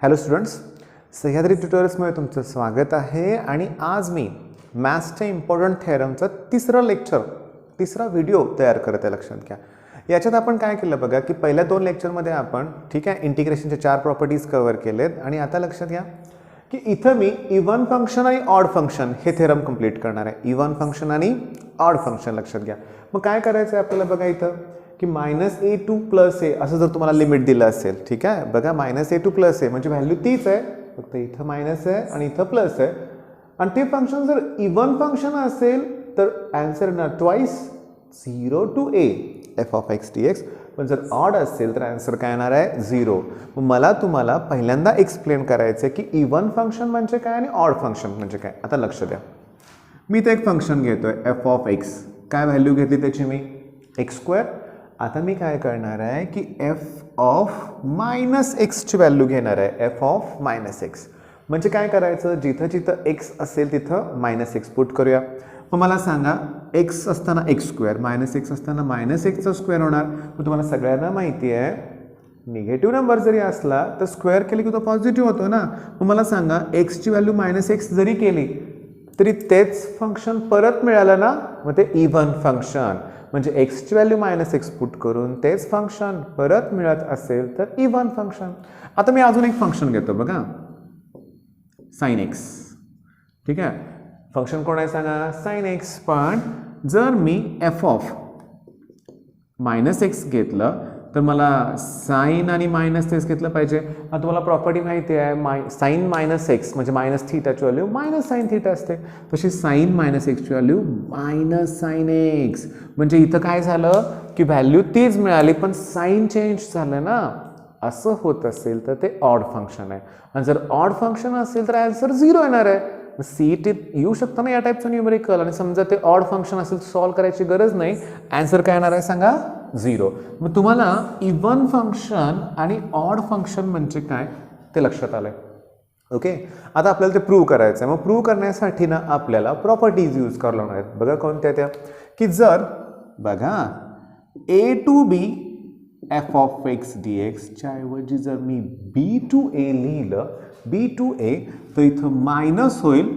Hello students, Sahyadri ट्युटोरियल्समध्ये तुमचं स्वागत आहे. आणि आज मी मॅथ्सच्या इम्पॉर्टंट थेरमचा तिसरा व्हिडिओ तयार करत आहे. लक्षात घ्या, याच्यात आपण काय केलं बघा की पहिल्या 2 लेक्चरमध्ये आपण ठीक आहे इंटिग्रेशनचे 4 प्रॉपर्टीज कव्हर केलेत. आणि आता लक्षात घ्या की इथं मी इव्हन फंक्शन आणि ऑड फंक्शन हे थेरम कंप्लीट करणार आहे. इव्हन फंक्शन आणि ऑड फंक्शन लक्षात घ्या. मग काय करायचं आहे आपल्याला बघा इथं की -a to +a असं जर तुम्हाला लिमिट दिलं असेल, ठीक आहे बघा -a to +a म्हणजे व्हॅल्यू तीच आहे, फक्त इथं मायनस आहे आणि इथं प्लस आहे. आणि ते फंक्शन जर इव्हन फंक्शन असेल तर आन्सर येणार twice 0 to a f of x dx. पण जर ऑड असेल तर आन्सर काय येणार आहे 0. मग मला तुम्हाला पहिल्यांदा एक्सप्लेन करायचं आहे की इव्हन फंक्शन म्हणजे काय आणि ऑड फंक्शन म्हणजे काय. आता लक्ष द्या, मी इथे एक फंक्शन घेतोय f of x. काय व्हॅल्यू घेतली त्याची मी x². आता मी काय करणार आहे की f of -x ची व्हॅल्यू घेणार आहे. f of -x म्हणजे काय करायचं, जिथं जिथं x असेल तिथं -x पुट करूया. मग मला सांगा x असताना x² -x असताना -x² होणार. मग तुम्हाला सगळ्यांना माहिती आहे निगेटिव्ह नंबर जरी असला तर स्क्वेअर केली की तो पॉझिटिव्ह होतो ना. मग मला सांगा x ची व्हॅल्यू -x जरी केली तरी तेच फंक्शन परत मिळालं ना. मग ते इव्हन फंक्शन म्हणजे x ची व्हॅल्यू -x पुट करून तेच फंक्शन परत मिळत असेल तर इव्हन फंक्शन. आता मी अजून एक फंक्शन घेतो बघा, sin x. ठीक आहे, फंक्शन कोण आहे सांगा, sin x. पण जर मी f of -x घेतलं तर मला साइन आणि मायनस तेच घेतलं पाहिजे. आता तुम्हाला प्रॉपर्टी माहिती आहे साइन -x म्हणजे -θ ची व्हॅल्यू -sin θ असते. तशी साइन -x ची व्हॅल्यू -sin x म्हणजे इथं काय झालं की व्हॅल्यू तीच मिळाली पण साइन चेंज झालं ना. असं होत असेल तर ते ऑड फंक्शन आहे. आणि जर ऑड फंक्शन असेल तर आन्सर 0 येणार आहे. सीईटी येऊ शकतं ना या टाईपचं न्यूमेरिकल. आणि समजा ते ऑड फंक्शन असेल तर सॉल्व्ह करायची गरज नाही, आन्सर काय येणार आहे सांगा 0. मग तुम्हाला इव्हन फंक्शन आणि ऑड फंक्शन म्हणजे काय ते लक्षात आलंय. ओके, आता आपल्याला ते प्रूव्ह करायचं आहे. मग प्रूव्ह करण्यासाठी ना आपल्याला प्रॉपर्टीज यूज करायला लागणार आहेत. बघा कोणत्या त्या, की जर बघा a to b f of x dx च्या ऐवजी जर मी b to a लिहिलं, b to a तर इथं मायनस होईल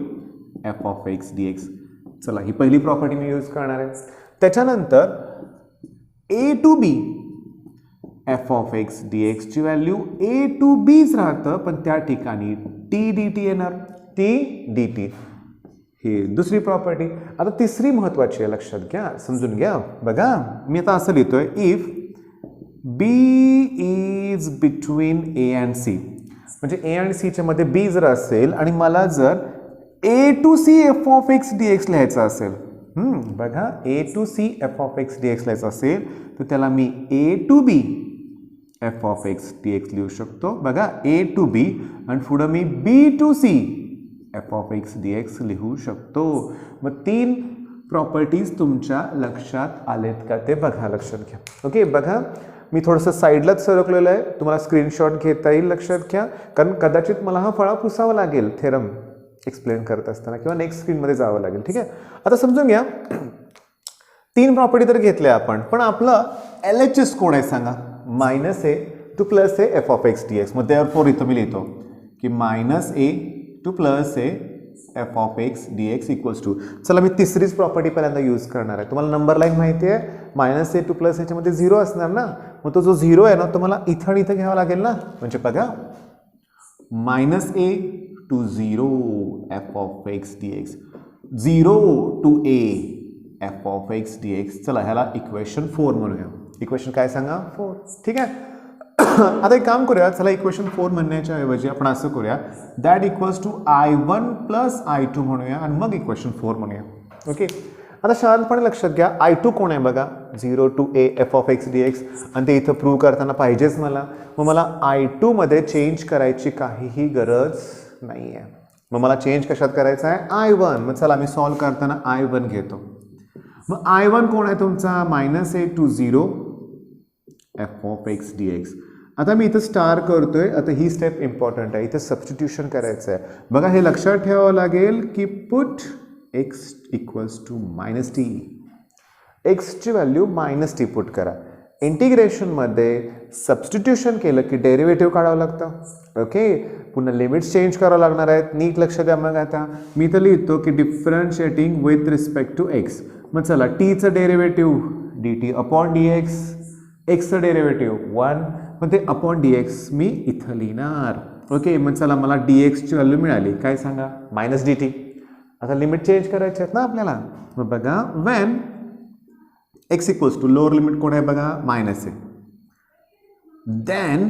f of x dx. चला ही पहिली प्रॉपर्टी मी यूज करणार आहे. त्याच्यानंतर a to b f of x dx ची व्हॅल्यू a to bच राहतं पण त्या ठिकाणी t dt येणार, t dt. ही दुसरी प्रॉपर्टी. आता तिसरी महत्वाची आहे, लक्षात घ्या, समजून घ्या. बघा मी आता असं लिहितोय, if b is between a and c म्हणजे a आणि c च्या मध्ये b जर असेल आणि मला जर a to c f of x dx लिहायचं असेल, बघा a to c f of x dx लिहायचं असेल तर त्याला मी a to b f of x dx लिहू शकतो. बघा a to b आणि पुढे मी b to c f of x dx लिहू शकतो. मग 3 प्रॉपर्टीज तुमच्या लक्षात आलेत का ते बघा, लक्षात घ्या. ओके, बघा मी थोडंसं साईडलाच सरकलेलं आहे, तुम्हाला स्क्रीनशॉट घेता येईल. लक्षात घ्या, कारण कदाचित मला हा फळा पुसावा लागेल थेरम एक्सप्लेन करत असताना किंवा नेक्स्ट स्क्रीनमध्ये जावं लागेल. ठीक आहे, आता समजून घ्या 3 प्रॉपर्टी तर घेतल्या आपण, पण आपलं LHS कोड आहे सांगा, -a to +a f of x dx. मग therefore इथं मी लिहितो की -a to +a f of x dx equals to, चला मी तिसरीच प्रॉपर्टी पहिल्यांदा यूज करणार आहे. तुम्हाला नंबर लाईन माहिती आहे, -a to +a च्यामध्ये 0 असणार ना. मग तो जो 0 आहे ना तो मला इथं आणि इथं घ्यावा लागेल ना. म्हणजे बघा -a to 0 f of x dx, 0 to a f of x dx. चला ह्याला इक्वेशन 4 म्हणूया. इक्वेशन काय सांगा 4. ठीक आहे, आता एक काम करूया, चला इक्वेशन 4 म्हणण्याच्या ऐवजी आपण असं करूया, that equals to i1 + i2 म्हणूया आणि मग इक्वेशन 4 म्हणूया. ओके, आता शांतपणे लक्षात घ्या, i2 कोण आहे बघा, 0 to a f of x dx. आणि ते इथं प्रूव्ह करताना पाहिजेच मला. मग मला i2 मध्ये चेंज करायची काहीही गरज नाही आहे. मग मला चेंज कशात करायचं आहे, i1. मग चला मी सॉल्व्ह करताना i1 घेतो. मग i1 कोण आहे तुमचा, -a to 0 f of x dx. आता मी इथं स्टार करतोय. आता ही स्टेप इम्पॉर्टंट आहे, इथं सबस्टिट्यूशन करायचं आहे. बघा हे लक्षात ठेवावं लागेल की put x equals to -t. x ची व्हॅल्यू -t पुट करा. इंटिग्रेशनमध्ये सबस्टिट्यूशन केलं की डेरिव्हेटिव्ह काढावं लागतं. ओके, पुन्हा लिमिट्स चेंज करावं लागणार आहेत. नीट लक्ष द्या. मग आता मी तर लिहितो की differentiating with respect to x. मग चला, टीचं डेरिव्हेटिव्ह dt अपॉन dx, एक्सचं डेरिव्हेटिव्ह 1, मग ते अपॉन dx मी इथं लिहिणार. ओके, मग चला, मला dxची व्हॅल्यू मिळाली. काय सांगा? Minus dt. आता लिमिट चेंज करायची आहेत ना आपल्याला. मग बघा, when x equals to, lower limit कोण आहे बघा? मायनस आहे. देन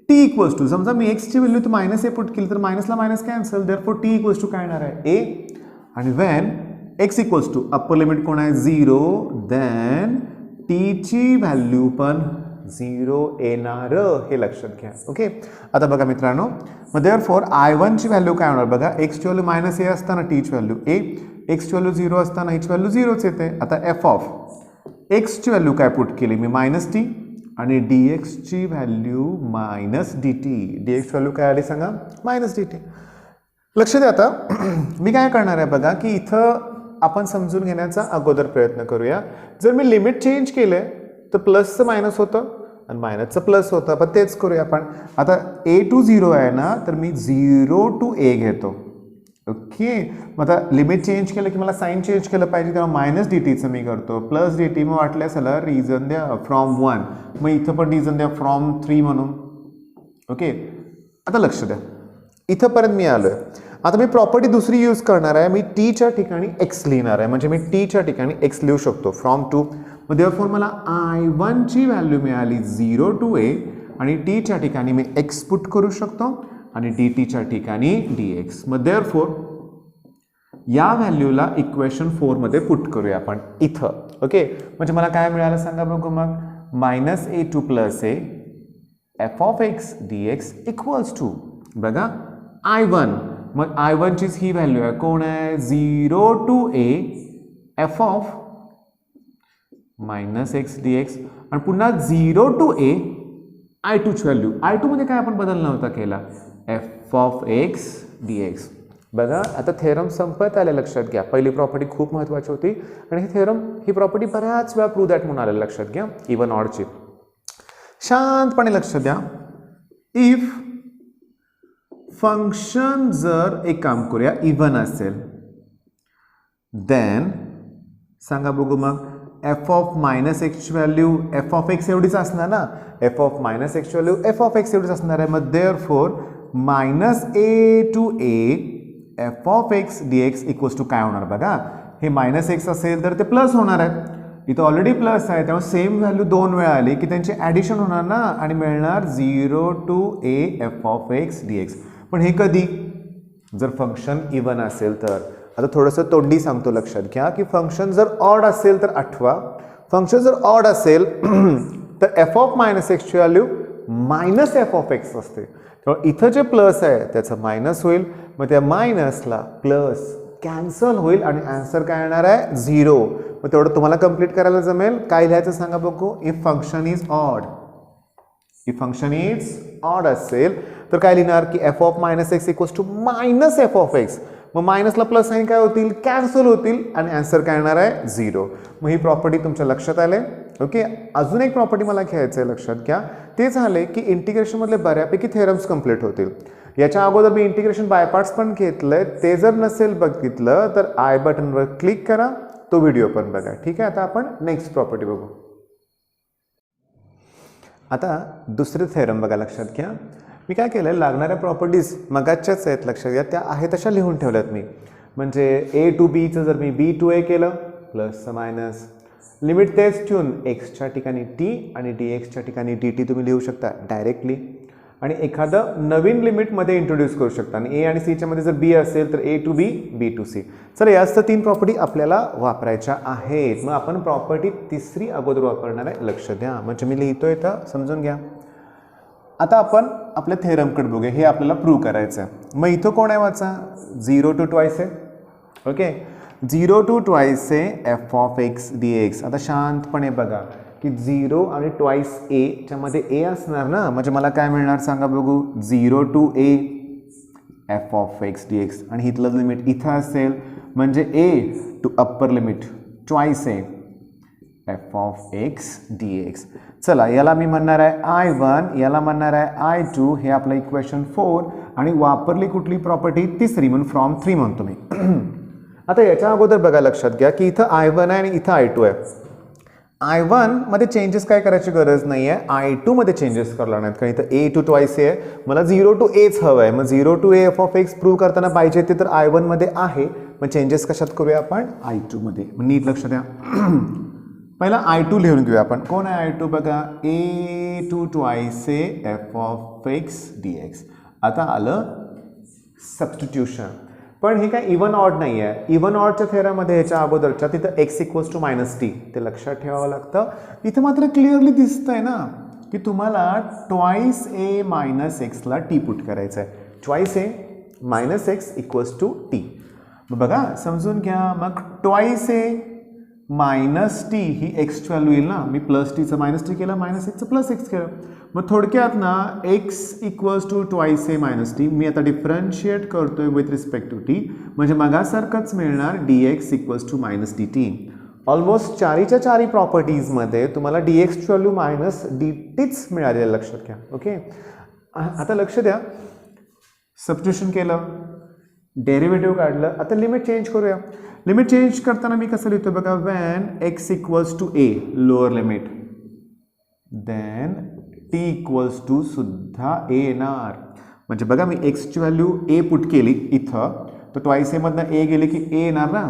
टी इक्वल्स टू, समजा मी एक्सची व्हॅल्यू तर मायनस ए पुट केली तर मायनसला minus cancel, therefore t equals to काय येणार आहे? ए. आणि when x equals to, upper limit कोण आहे? 0, देन टीची व्हॅल्यू पण 0 येणार, हे लक्षात घ्या. ओके, आता बघा मित्रांनो, मग देअरफॉर I1 ची व्हॅल्यू काय होणार बघा? एक्सची व्हॅल्यू मायनस ए असताना टीची व्हॅल्यू ए, एक्सची व्हॅल्यू 0 असताना हिची व्हॅल्यू 0च येते. आता एफ ऑफ एक्सची व्हॅल्यू काय पुट केली मी? मायनस टी, आणि dxची value minus dt. dx value काय आली सांगा? Minus dt. लक्ष द्या. आता मी काय करणार आहे बघा, की इथं आपण समजून घेण्याचा अगोदर प्रयत्न करूया. जर मी लिमिट चेंज केले तर प्लसचं मायनस होतं आणि मायनसचं प्लस होतं, पण तेच करूया आपण. आता a टू 0 आहे ना, तर मी 0 टू a घेतो. ओके, मग आता लिमिट चेंज केलं की मला साईन चेंज केलं पाहिजे, तेव्हा मायनस dt मी करतो, प्लस dt. मग वाटल्यास त्याला रिझन द्या फ्रॉम 1, मग इथं पण रिझन द्या फ्रॉम 3 म्हणून. ओके, आता लक्ष द्या, इथंपर्यंत मी आलोय. आता मी प्रॉपर्टी दुसरी यूज करणार आहे. मी टीच्या ठिकाणी एक्स लिहिणार आहे, म्हणजे मी टीच्या ठिकाणी एक्स लिहू शकतो फ्रॉम 2. मग देअरफॉर मला I1 ची व्हॅल्यू मिळाली 0 टू a, आणि टीच्या ठिकाणी मी एक्स पुट करू शकतो आणि dt ठिकाणी dx. मग देअरफॉर या व्हॅल्यूला इक्वेशन 4 मध्ये पुट करूया आपण इथं. ओके, म्हणजे मला काय मिळालं सांगा बघू मग? Minus A to plus A F of X dx equals to बघा I1. मग I1 चीच ही व्हॅल्यू आहे, कोण आहे? 0 to a F of minus X dx, आणि पुन्हा 0 टू a I2 ची व्हॅल्यू. I2 मध्ये काय आपण बदल नव्हता केला, एफ ऑफ एक्स dx. बघा, आता थेरम संपत आले. लक्षात घ्या, पहिली प्रॉपर्टी खूप महत्त्वाची होती आणि ही प्रॉपर्टी बऱ्याच वेळा प्रूव्ह दॅट म्हणून आलेलं. लक्षात घ्या, इवन ऑडची. शांतपणे लक्ष द्या. इफ फंक्शन जर एक काम करूया इवन असेल, देन सांगा बघू मग एफ ऑफ मायनस एक्सची व्हॅल्यू एफ ऑफ एक्स एवढीच असणार ना. एफ ऑफ मायनस एक्सची व्हॅल्यू एफ ऑफ एक्स एवढीच असणार आहे. मग therefore minus A to A F of X dx equals to काय होणार बघा? हे मायनस एक्स असेल तर ते प्लस होणार आहे. इथं ऑलरेडी प्लस आहे, त्यामुळे सेम व्हॅल्यू 2 वेळा आली की त्यांची ॲडिशन होणार ना, आणि मिळणार 0 to a F of X dx. पण हे कधी? जर फंक्शन इवन असेल तर. आता थोडंसं तोंडी सांगतो, लक्षात घ्या की फंक्शन जर ऑड असेल तर आठवा. फंक्शन जर ऑड असेल तर एफ ऑफ मायनस एक्सची value minus F of X असते. त्यामुळे इथं जे प्लस आहे त्याचं मायनस होईल, मग त्या मायनसला प्लस कॅन्सल होईल आणि आन्सर काय येणार आहे? 0. मग तेवढं तुम्हाला कंप्लीट करायला जमेल. काय लिहायचं सांगा बघू? If function is odd. If function is odd असेल तर काय लिहिणार की F of minus X equals to minus F of X. मग मायनसला प्लस साईन काय होतील? कॅन्सल होतील आणि आन्सर काय येणार आहे? 0. मग ही प्रॉपर्टी तुमच्या लक्षात आले. ओके, अजून एक प्रॉपर्टी मला घ्यायचं आहे, लक्षात घ्या. ते झाले की इंटिग्रेशनमधले बऱ्यापैकी थेरम्स कंप्लीट होतील. याच्या अगोदर मी इंटिग्रेशन बाय पार्ट्स पण घेतलंय, ते जर नसेल बघितलं तर आय बटनवर क्लिक करा, तो व्हिडिओ पण बघा. ठीक आहे, आता आपण नेक्स्ट प्रॉपर्टी बघू. आता दुसरे थेरम बघा, लक्षात घ्या. मी काय केलं, लागणाऱ्या प्रॉपर्टीज मगाच्याच आहेत, लक्षात घ्या, त्या आहे तशा लिहून ठेवल्यात मी. म्हणजे ए टू बीचं जर मी बी टू ए केलं, प्लसचं मायनस, लिमिट तेच ठेवून एक्सच्या ठिकाणी टी आणि डी एक्सच्या ठिकाणी डी टी तुम्ही लिहू शकता डायरेक्टली. आणि एखादं नवीन लिमिटमध्ये इंट्रोड्यूस करू शकता. आणि ए आणि सीच्या मध्ये जर बी असेल तर A to B, B to C. चला, याच तर 3 प्रॉपर्टी आपल्याला वापरायच्या आहेत. मग आपण प्रॉपर्टी तिसरी अगोदर वापरणार आहे, लक्ष द्या. म्हणजे मी लिहितोय तर समजून घ्या. आता आपण आपल्या थेरमकडे बघूया, हे आपल्याला प्रूव्ह करायचं आहे. मग इथं कोण आहे वाचा? 0 टू ट्वाइस आहे. ओके, 0 टू ट्वाइस आहे F of X D x. आता शांतपणे बघा की 0 आणि ट्वाइस ए च्यामध्ये ए असणार ना, म्हणजे मला काय मिळणार सांगा बघू? 0 to A F of X D X. आणि इथलं लिमिट इथं असेल म्हणजे A to upper limit twice A F of X D X. चला याला मी म्हणणार आहे I1, याला म्हणणार आहे I2, हे आपलं इक्वेशन 4 आणि वापरली कुठली प्रॉपर्टी तिसरी म्हणून फ्रॉम 3 म्हणतो मी. आता याच्या अगोदर बघा लक्षात घ्या की इथं I1 आहे आणि इथं I2 आहे. I1 मध्ये चेंजेस काय करायची गरज नाही आहे, I2 मध्ये चेंजेस करणार नाहीत कारण इथं A टू ट्वाइस आहे, मला 0 टू Aच हवं आहे. मग 0 to A f of x prove करताना पाहिजे ते तर I1 मध्ये आहे, मग चेंजेस कशात करूया आपण I2 मध्ये. मग नीट लक्ष द्या. पहिला I2 लिहून घेऊया आपण. कोण आहे I2 बघा, A टू ट्वाइस आहे f ऑफ x dx. आता आलं सबस्टिट्यूशन. पण हे काय इवन ऑड नाही आहे. इवन ऑडच्या थेरममध्ये ह्याच्या अगोदरच्या तिथं x इक्वल्स टू -t ते लक्षात ठेवावं लागतं. इथं मात्र क्लिअरली दिसतंय ना की तुम्हाला ट्वाइस a मायनस एक्सला टी पुट करायचं आहे. Twice a minus X equals to T. बघा समजून घ्या. मग ट्वाइस a मायनस टी ही एक्सची व्हॅल्यू येईल ना. मी प्लस टीचं मायनस टी केलं, मायनस एक्सचं प्लस एक्स केलं. मग थोडक्यात ना X equals to twice A minus T मी आता डिफरन्शिएट करतोय विथ रिस्पेक्ट टू टी, म्हणजे मगासारखंच मिळणार D X equals to minus D T. Almost चारीच्या चारी प्रॉपर्टीजमध्ये तुम्हाला डी एक्सची व्हॅल्यू मायनस डी टीच मिळालेलं लक्षात घ्या. ओके, आता लक्ष द्या. सबस्टिट्यूशन केलं, डेरिव्हेटिव्ह काढलं, आता लिमिट चेंज करूया. लिमिट चेंज करताना मी कसं लिहितो बघा, when X equals to A lower limit then T equals to सुद्धा ए येणार. म्हणजे बघा मी एक्सची व्हॅल्यू ए पुट केली इथं, तर ट्वाइस एमधनं ए गेले की ए येणार ना.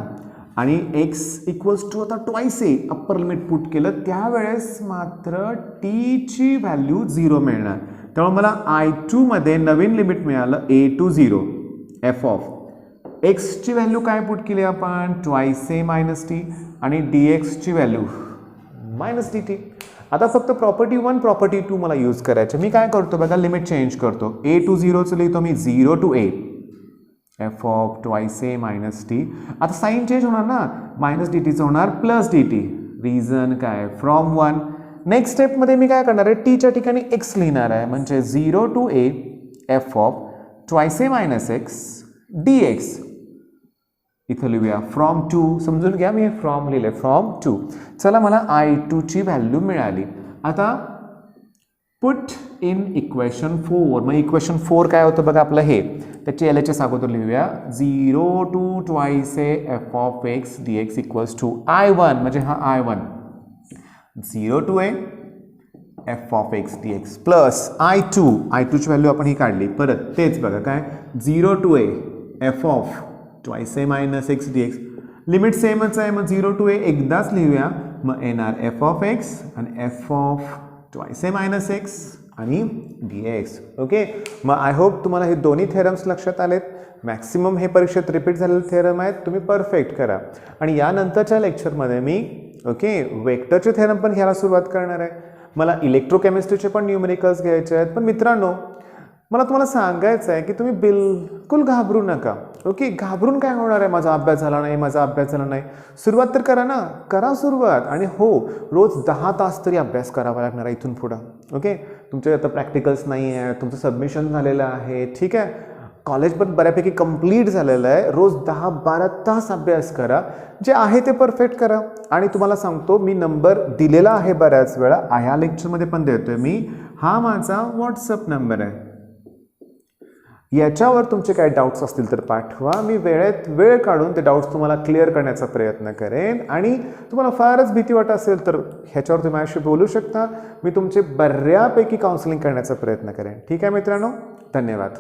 आणि एक्स इक्वल्स टू आता ट्वाइस ए अप्पर लिमिट पुट केलं, त्यावेळेस मात्र टीची व्हॅल्यू 0 मिळणार. त्यामुळे मला I2 मध्ये नवीन लिमिट मिळालं ए टू 0 एफ ऑफ एक्सची व्हॅल्यू काय पुट केली आपण, ट्वाइस ए मायनस टी आणि डी एक्सची व्हॅल्यू मायनस डी टी. आता फक्त प्रॉपर्टी 1 प्रॉपर्टी 2 मला यूज करायचं. मी काय करतो बघा, लिमिट चेंज करतो. ए टू 0चं लिहितो मी 0 to A F of twice A minus T. आता साईन चेंज होणार ना, मायनस डी टीचं होणार प्लस डी टी. रिझन काय, फ्रॉम 1. नेक्स्ट स्टेपमध्ये मी काय करणार आहे, टीच्या ठिकाणी एक्स लिहिणार आहे, म्हणजे 0 to A F of twice A minus X D X. इथं लिहूया फ्रॉम 2. समजून घ्या, मी फ्रॉम लिहिले फ्रॉम 2. चला मला I2 ची व्हॅल्यू मिळाली. आता पुट इन इक्वेशन 4. मग इक्वेशन 4 काय होतं बघा आपलं हे, त्याची LHS अगोदर लिहूया. 0 to twice A F of X D X equals to I1, म्हणजे हा I1 0 to A F of X D X plus I2 ची व्हॅल्यू आपण ही काढली. परत तेच बघा काय, 0 to A F of twice A minus X D X. Limit सेमच आहे, मग 0 टू ए एकदाच लिहूया. मग येणार एफ ऑफ एक्स आणि F of twice A minus x आणि डी एक्स. ओके, मग आय होप तुम्हाला हे दोन्ही थेरम्स लक्षात आलेत. मॅक्सिमम हे परीक्षेत रिपीट झालेले थेरम आहेत, तुम्ही परफेक्ट करा. आणि यानंतरच्या लेक्चरमध्ये मी वेक्टरचे थेरम पण घ्यायला सुरुवात करणार आहे. मला इलेक्ट्रोकेमिस्ट्रीचे पण न्यूमेरिकल्स घ्यायचे आहेत. पण मित्रांनो, मला तुम्हाला सांगायचं आहे की तुम्ही बिलकुल घाबरू नका. ओके, घाबरून काय होणार आहे, माझा अभ्यास झाला नाही, माझा अभ्यास झाला नाही. सुरुवात तर करा ना, करा सुरुवात. आणि हो, रोज 10 तास तरी अभ्यास करावा लागणार आहे इथून पुढं. ओके, तुमचे आता प्रॅक्टिकल्स नाही आहे, तुमचं सबमिशन झालेलं आहे, ठीक आहे, कॉलेज पण बऱ्यापैकी कंप्लीट झालेलं आहे. रोज 10-12 तास अभ्यास करा, जे आहे ते परफेक्ट करा. आणि तुम्हाला सांगतो, मी नंबर दिलेला आहे बऱ्याच वेळा, ह्या लेक्चरमध्ये पण देतोय मी. हा माझा व्हॉट्सअप नंबर आहे. याच्यावर तुमचे काही डाऊट्स असतील तर पाठवा. मी वेळेत वेळ काढून ते डाऊट्स तुम्हाला क्लिअर करण्याचा प्रयत्न करेन. आणि तुम्हाला फारच भीती वाटत असेल तर ह्याच्यावर तुम्ही माझ्याशी बोलू शकता. मी तुमचे बऱ्यापैकी काउन्सिलिंग करण्याचा प्रयत्न करेन. ठीक आहे मित्रांनो, धन्यवाद.